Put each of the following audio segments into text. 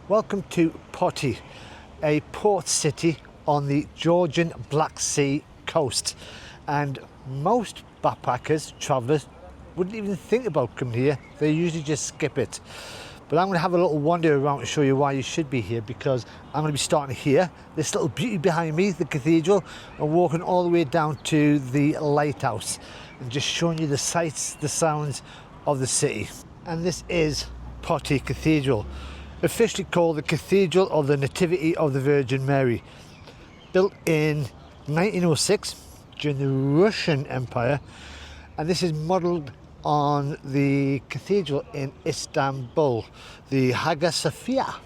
Welcome to Poti, a port city on the Georgian Black Sea coast, and most backpackers, travellers, wouldn't even think about coming here. They usually just skip it. But I'm going to have a little wander around to show you why you should be here, because I'm going to be starting here, this little beauty behind me, the cathedral, and walking all the way down to the lighthouse and just showing you the sights, the sounds of the city. And this is Potty Cathedral, officially called the Cathedral of the Nativity of the Virgin Mary. Built in 1906 during the Russian Empire, and this is modelled on the cathedral in Istanbul, the Hagia Sophia.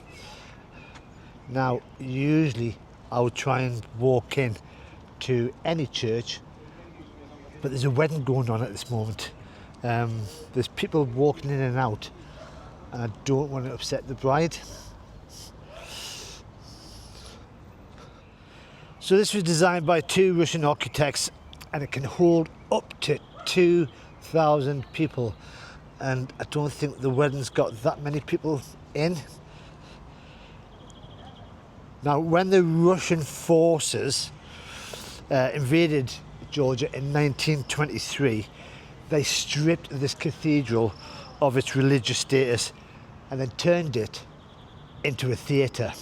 Now, usually I would try and walk in to any church, but there's a wedding going on at this moment. There's people walking in and out, and I don't want to upset the bride. So this was designed by two Russian architects, and it can hold up to 2,000 people, and I don't think the wedding's got that many people in. Now, when the Russian forces invaded Georgia in 1923, they stripped this cathedral of its religious status and then turned it into a theatre,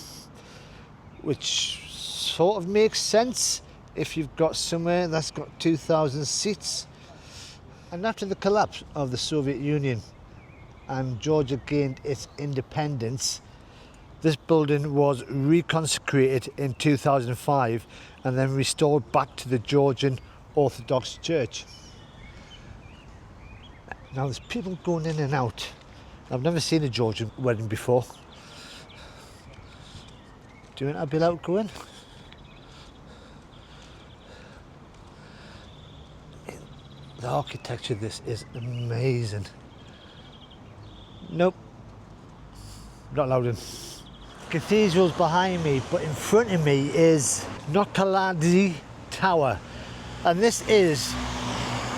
which sort of makes sense if you've got somewhere that's got 2,000 seats. And after the collapse of the Soviet Union and Georgia gained its independence, this building was reconsecrated in 2005 and then restored back to the Georgian Orthodox Church. Now there's people going in and out. I've never seen a Georgian wedding before. Do you think I'd be allowed to go in? The architecture of this is amazing. Nope, not allowed in. Cathedral's behind me, but in front of me is Poti Tower, and this is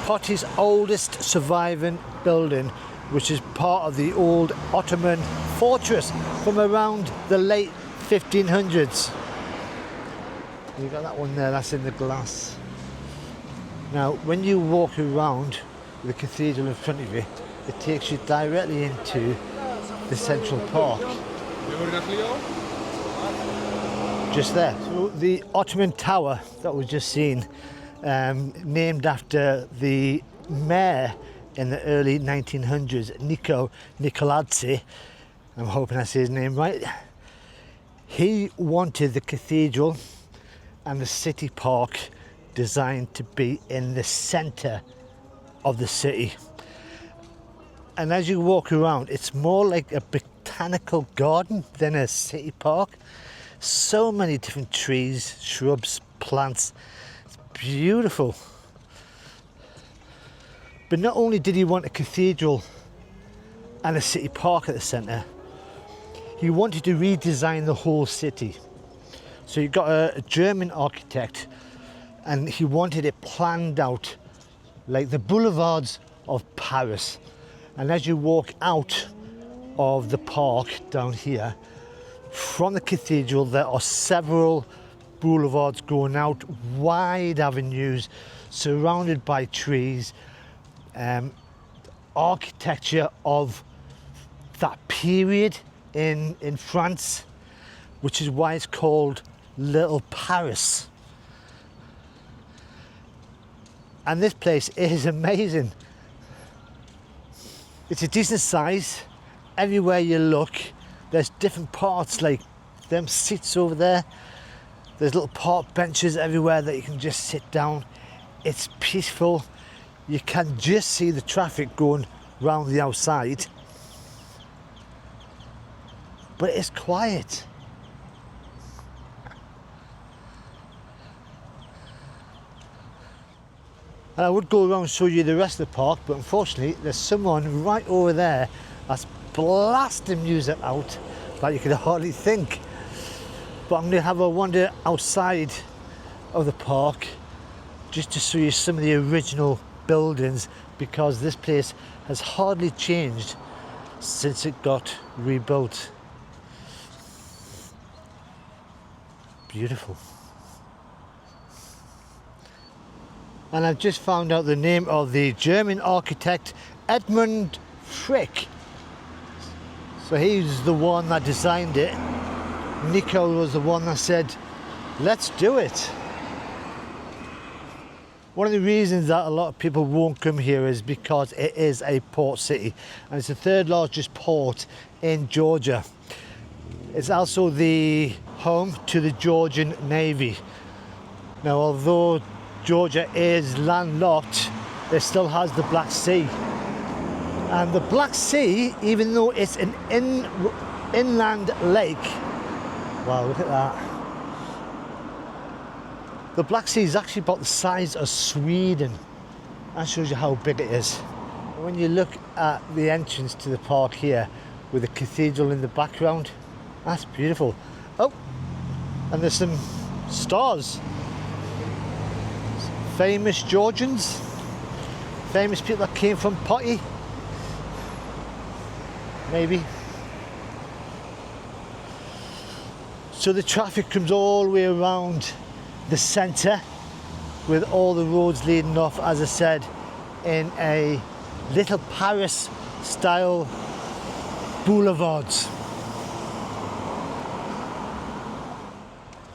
Poti's oldest surviving building, which is part of the old Ottoman fortress from around the late 1500s. You got that one there, that's in the glass. Now, when you walk around the cathedral in front of you, it takes you directly into the central park. Just there. So the Ottoman Tower that we've just seen, named after the mayor in the early 1900s, Niko Nikoladze, I'm hoping I say his name right. He wanted the cathedral and the city park designed to be in the centre of the city. And as you walk around, it's more like a botanical garden than a city park. So many different trees, shrubs, plants. It's beautiful. But not only did he want a cathedral and a city park at the centre, he wanted to redesign the whole city. So you got a German architect, and he wanted it planned out like the boulevards of Paris. And as you walk out of the park down here, from the cathedral, there are several boulevards going out, wide avenues surrounded by trees, architecture of that period in France, which is why it's called Little Paris. And this place is amazing. It's a decent size. Everywhere you look, there's different parts, like them seats over there. There's little park benches everywhere that you can just sit down. It's peaceful. You can just see the traffic going round the outside. But it's quiet. And I would go around and show you the rest of the park, but unfortunately there's someone right over there that's blasting music out that you could hardly think. But I'm going to have a wander outside of the park just to show you some of the original buildings, because this place has hardly changed since it got rebuilt. beautiful. And I've just found out the name of the German architect Edmund Frick. So he's the one that designed it. Nico was the one that said, let's do it. One of the reasons that a lot of people won't come here is because it is a port city, and it's the third largest port in Georgia. It's also the home to the Georgian Navy. Now, although Georgia is landlocked, it still has the Black Sea. And the Black Sea, even though it's an inland lake, wow, look at that. The Black Sea is actually about the size of Sweden. That shows you how big it is. When you look at the entrance to the park here, with the cathedral in the background, that's beautiful. Oh, and there's some stars. Famous Georgians, famous people that came from Poti, maybe. So the traffic comes all the way around the centre, with all the roads leading off, as I said, in a little Paris style boulevards.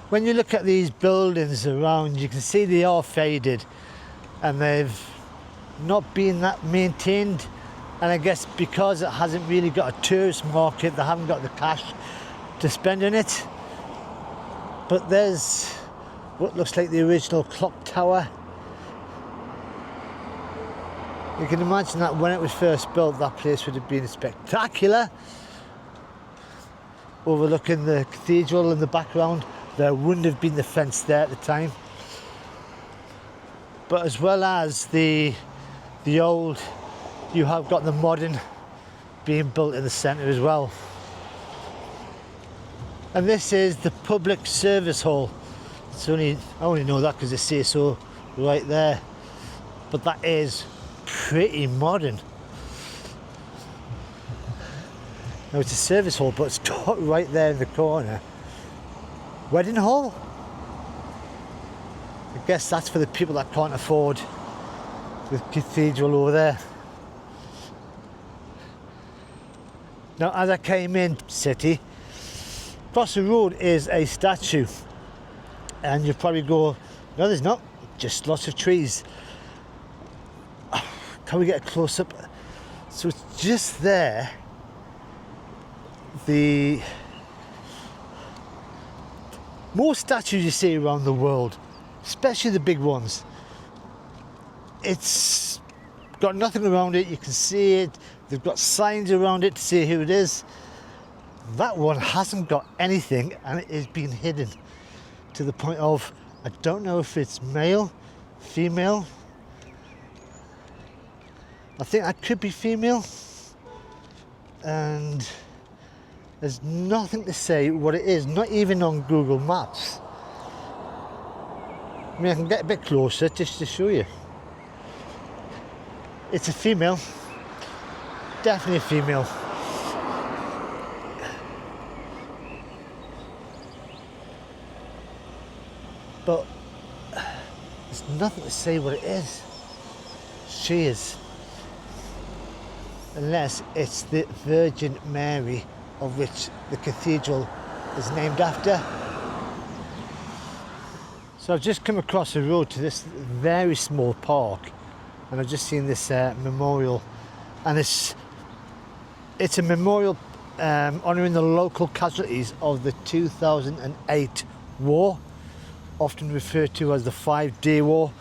When you look at these buildings around, you can see they are faded and they've not been that maintained, and I guess because it hasn't really got a tourist market, they haven't got the cash to spend on it. But there's what looks like the original clock tower. You can imagine that when it was first built, that place would have been spectacular, overlooking the cathedral in the background. There wouldn't have been the fence there at the time. But as well as the old, you have got the modern being built in the centre as well. And this is the public service hall. I only know that because they say so right there. But that is pretty modern. Now it's a service hall, but it's right there in the corner. Wedding hall? I guess that's for the people that can't afford the cathedral over there. Now, as I came in city, across the road is a statue, and you probably go, no, there's not, just lots of trees. Can we get a close up? So it's just there. Most statues you see around the world, especially the big ones, it's got nothing around it. You can see it. They've got signs around it to see who it is. That one hasn't got anything, and it is being hidden to the point of, I don't know if it's male, female. I think that could be female. And there's nothing to say what it is, not even on Google Maps. I mean, I can get a bit closer just to show you. It's a female, definitely a female. But there's nothing to say what it is. She is. Unless it's the Virgin Mary, of which the cathedral is named after. So I've just come across the road to this very small park, and I've just seen this memorial, and it's a memorial honouring the local casualties of the 2008 war, often referred to as the 5-Day War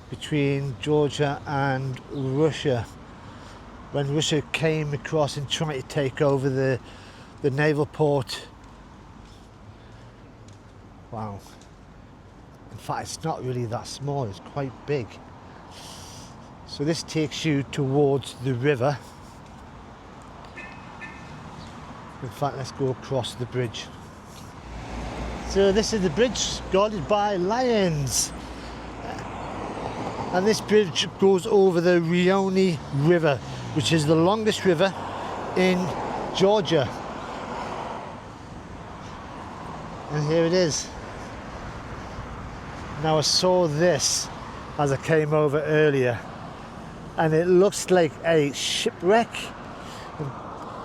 between Georgia and Russia, when Russia came across and tried to take over the naval port. Wow. In fact, it's not really that small, it's quite big. So this takes you towards the river. In fact, let's go across the bridge. So this is the bridge guarded by lions. And this bridge goes over the Rioni River, which is the longest river in Georgia. And here it is. Now I saw this as I came over earlier, and it looks like a shipwreck.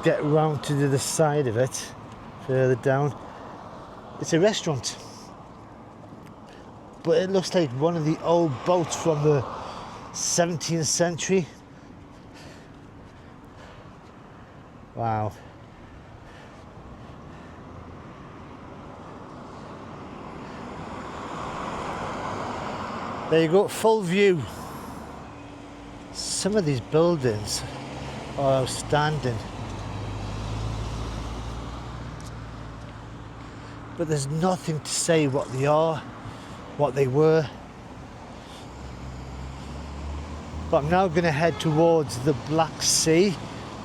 Get round to the other side of it, further down. It's a restaurant, but it looks like one of the old boats from the 17th century. Wow. There you go, full view. Some of these buildings are outstanding, but there's nothing to say what they are, what they were. But I'm now going to head towards the Black Sea,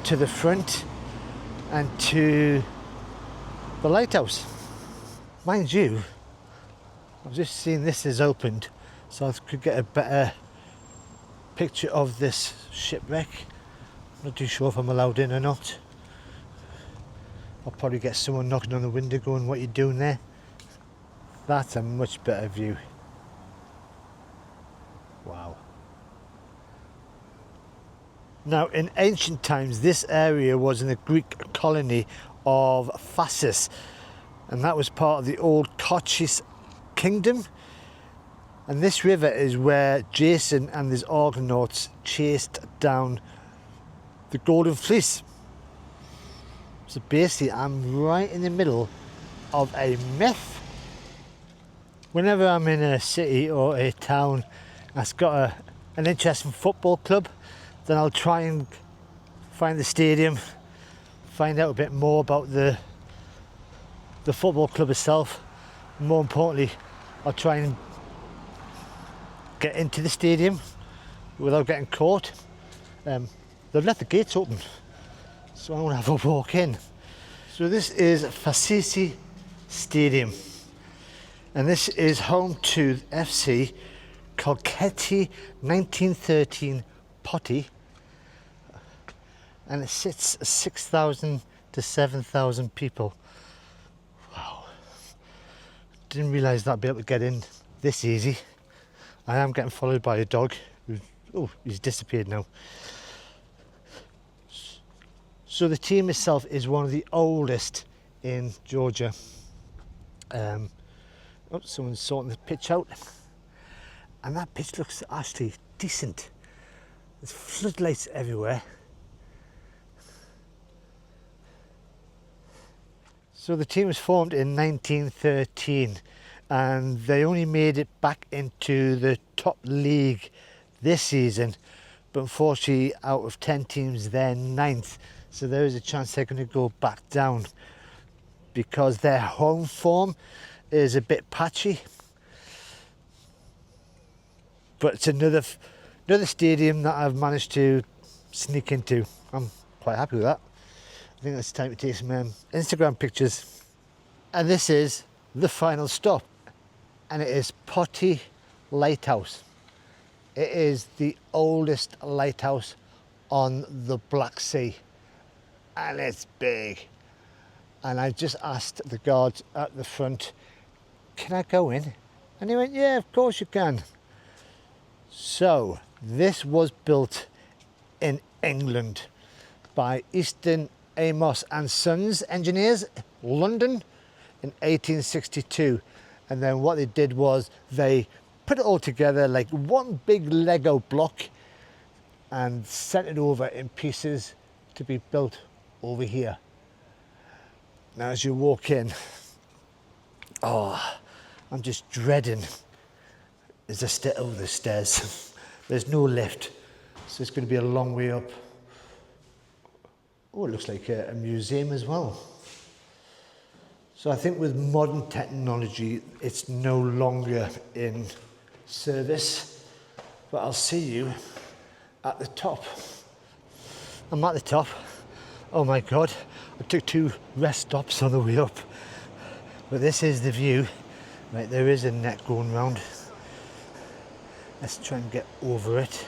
to the front, and to the lighthouse. Mind you, I've just seen this is opened, so I could get a better picture of this shipwreck. I'm not too sure if I'm allowed in or not. I'll probably get someone knocking on the window going, "What are you doing there?" That's a much better view. Wow. Now, in ancient times, this area was in the Greek colony of Phasis, and that was part of the old Colchis kingdom. And this river is where Jason and his Argonauts chased down the Golden Fleece. So basically, I'm right in the middle of a myth. Whenever I'm in a city or a town that's got an interesting football club, then I'll try and find the stadium, find out a bit more about the football club itself. More importantly, I'll try and get into the stadium without getting caught. They've left the gates open, so I want to have a walk in. So this is Fasisi Stadium, and this is home to FC Colchetti 1913 Potty, and it sits 6,000 to 7,000 people. Wow. Didn't realise that I'd be able to get in this easy. I am getting followed by a dog. Oh, he's disappeared now. So the team itself is one of the oldest in Georgia. Oh, someone's sorting the pitch out. And that pitch looks actually decent. There's floodlights everywhere. So the team was formed in 1913. And they only made it back into the top league this season, but unfortunately out of 10 teams they're 9th, so there is a chance they're going to go back down because their home form is a bit patchy. But it's another stadium that I've managed to sneak into. I'm quite happy with that. I think it's time to take some Instagram pictures. And this is the final stop, and it is Poti Lighthouse. It is the oldest lighthouse on the Black Sea, and it's big. And I just asked the guards at the front, "Can I go in?" And he went, "Yeah, of course you can." So this was built in England by Easton Amos and Sons engineers, London, in 1862. And then what they did was they put it all together like one big Lego block and sent it over in pieces to be built over here. Now as you walk in, oh, I'm just dreading is the the stairs. There's no lift, so it's going to be a long way up. Oh, it looks like a museum as well. So I think with modern technology, it's no longer in service, but I'll see you at the top. I'm at the top. Oh my God, I took 2 rest stops on the way up, but this is the view. Right, there is a net going round. Let's try and get over it.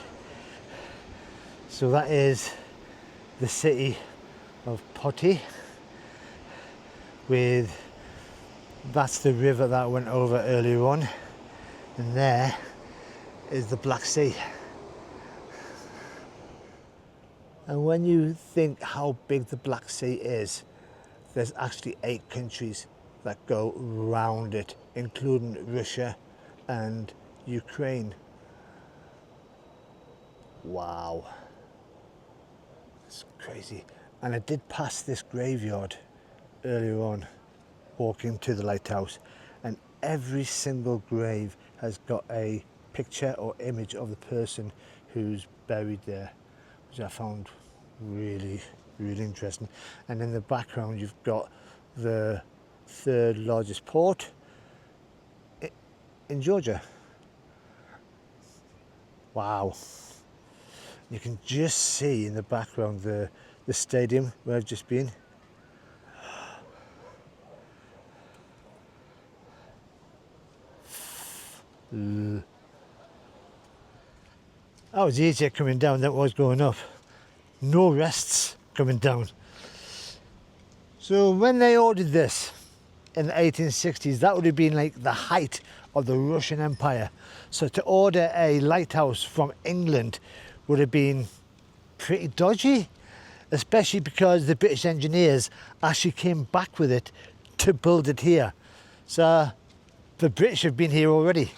So that is the city of Poti, that's the river that I went over earlier on, And there is the Black Sea. And when you think how big the Black Sea is, there's actually 8 countries that go round it, including Russia and Ukraine. Wow, it's crazy. And I did pass this graveyard earlier on, walking to the lighthouse, and every single grave has got a picture or image of the person who's buried there, which I found really interesting. And in the background you've got the 3rd largest port in Georgia. Wow. You can just see in the background the stadium where I've just been. That was easier coming down than it was going up. No rests coming down. So when they ordered this in the 1860s, that would have been like the height of the Russian Empire. So to order a lighthouse from England would have been pretty dodgy, especially because the British engineers actually came back with it to build it here. So the British have been here already.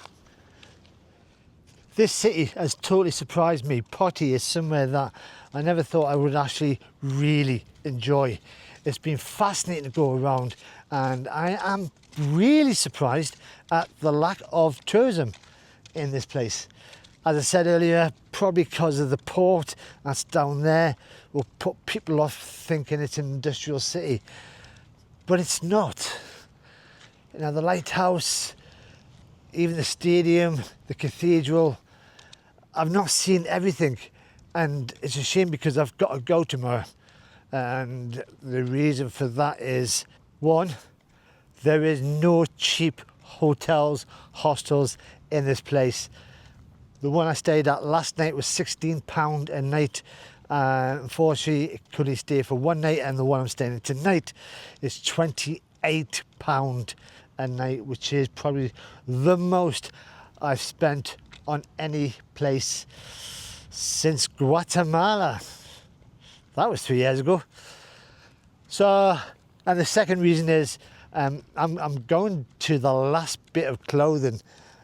This city has totally surprised me. Poti is somewhere that I never thought I would actually really enjoy. It's been fascinating to go around, and I am really surprised at the lack of tourism in this place. As I said earlier, probably because of the port that's down there will put people off thinking it's an industrial city, but it's not. You know, the lighthouse, even the stadium, the cathedral, I've not seen everything, and it's a shame because I've got to go tomorrow. And the reason for that is, one, there is no cheap hotels, hostels in this place. The one I stayed at last night was £16 a night. Unfortunately, I could only stay for one night, and the one I'm staying in tonight is £28 a night, which is probably the most I've spent on any place since Guatemala. That was 3 years ago. So, and the second reason is I'm going to the last bit of clothing.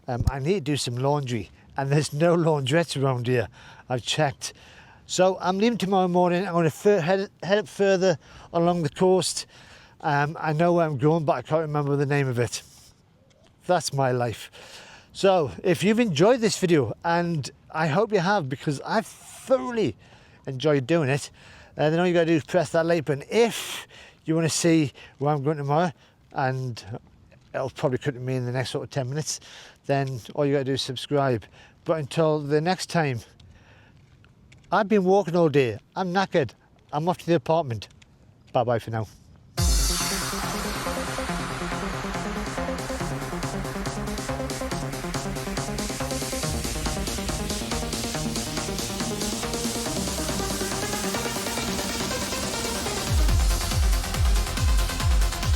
I need to do some laundry, and there's no laundrettes around here. I've checked. So I'm leaving tomorrow morning. I'm going to head up further along the coast. I know where I'm going, but I can't remember the name of it. That's my life. So if you've enjoyed this video, and I hope you have, because I've thoroughly enjoyed doing it, then all you got to do is press that like button. If you want to see where I'm going tomorrow, and it'll probably come to me in the next sort of 10 minutes, then all you got to do is subscribe. But until the next time, I've been walking all day. I'm knackered. I'm off to the apartment. Bye bye for now.